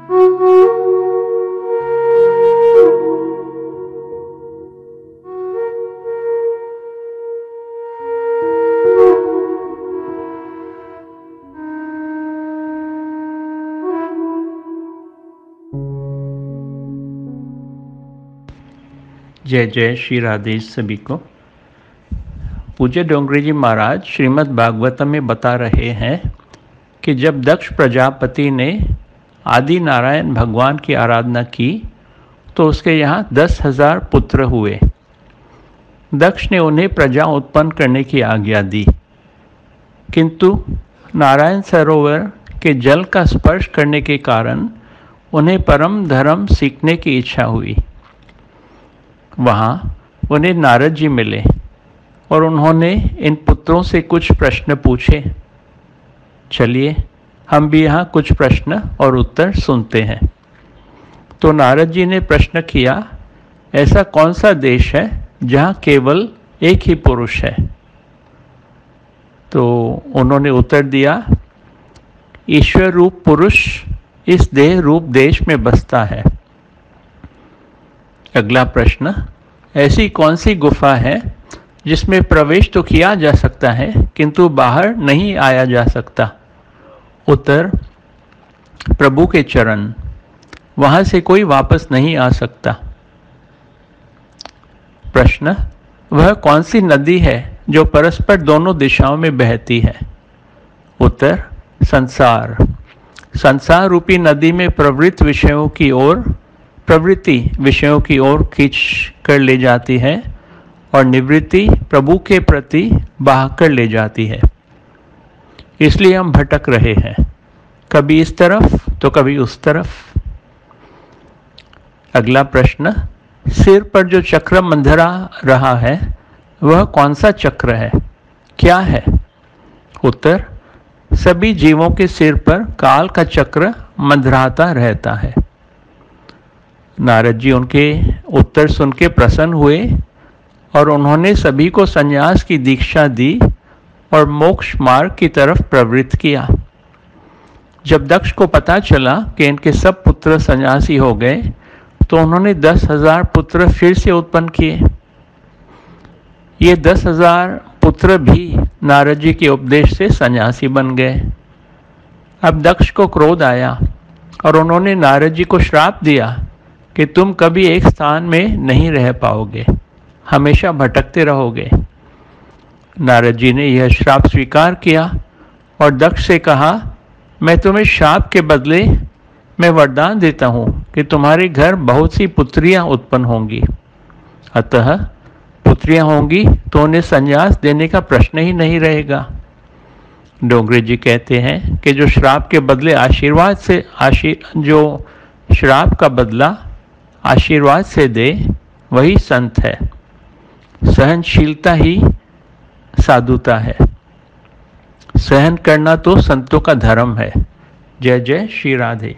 जय जय श्री राधे सभी को। पूज्य डोंगरी जी महाराज श्रीमद् भागवतम में बता रहे हैं कि जब दक्ष प्रजापति ने आदि नारायण भगवान की आराधना की तो उसके यहाँ 10,000 पुत्र हुए। दक्ष ने उन्हें प्रजा उत्पन्न करने की आज्ञा दी, किंतु नारायण सरोवर के जल का स्पर्श करने के कारण उन्हें परम धर्म सीखने की इच्छा हुई। वहाँ उन्हें नारद जी मिले और उन्होंने इन पुत्रों से कुछ प्रश्न पूछे। चलिए हम भी यहाँ कुछ प्रश्न और उत्तर सुनते हैं। तो नारद जी ने प्रश्न किया, ऐसा कौन सा देश है जहाँ केवल एक ही पुरुष है? तो उन्होंने उत्तर दिया, ईश्वर रूप पुरुष इस देह रूप देश में बसता है। अगला प्रश्न, ऐसी कौन सी गुफा है जिसमें प्रवेश तो किया जा सकता है किंतु बाहर नहीं आया जा सकता? उत्तर, प्रभु के चरण, वहाँ से कोई वापस नहीं आ सकता। प्रश्न, वह कौन सी नदी है जो परस्पर दोनों दिशाओं में बहती है? उत्तर, संसार। संसार रूपी नदी में प्रवृत्ति विषयों की ओर खींच कर ले जाती है और निवृत्ति प्रभु के प्रति बहा कर ले जाती है। इसलिए हम भटक रहे हैं, कभी इस तरफ तो कभी उस तरफ। अगला प्रश्न, सिर पर जो चक्र मंडरा रहा है वह कौन सा चक्र है, क्या है? उत्तर, सभी जीवों के सिर पर काल का चक्र मंडराता रहता है। नारद जी उनके उत्तर सुन के प्रसन्न हुए और उन्होंने सभी को संन्यास की दीक्षा दी और मोक्ष मार्ग की तरफ प्रवृत्त किया। जब दक्ष को पता चला कि इनके सब पुत्र सन्यासी हो गए तो उन्होंने 10,000 पुत्र फिर से उत्पन्न किए। ये 10,000 पुत्र भी नारद जी के उपदेश से सन्यासी बन गए। अब दक्ष को क्रोध आया और उन्होंने नारद जी को श्राप दिया कि तुम कभी एक स्थान में नहीं रह पाओगे, हमेशा भटकते रहोगे। नारद जी ने यह श्राप स्वीकार किया और दक्ष से कहा, मैं तुम्हें श्राप के बदले मैं वरदान देता हूँ कि तुम्हारे घर बहुत सी पुत्रियाँ उत्पन्न होंगी। अतः पुत्रियाँ होंगी तो उन्हें संन्यास देने का प्रश्न ही नहीं रहेगा। डोंगरे जी कहते हैं कि जो श्राप के बदले जो श्राप का बदला आशीर्वाद से दे वही संत है। सहनशीलता ही साधुता है। सहन करना तो संतों का धर्म है। जय जय श्री राधे।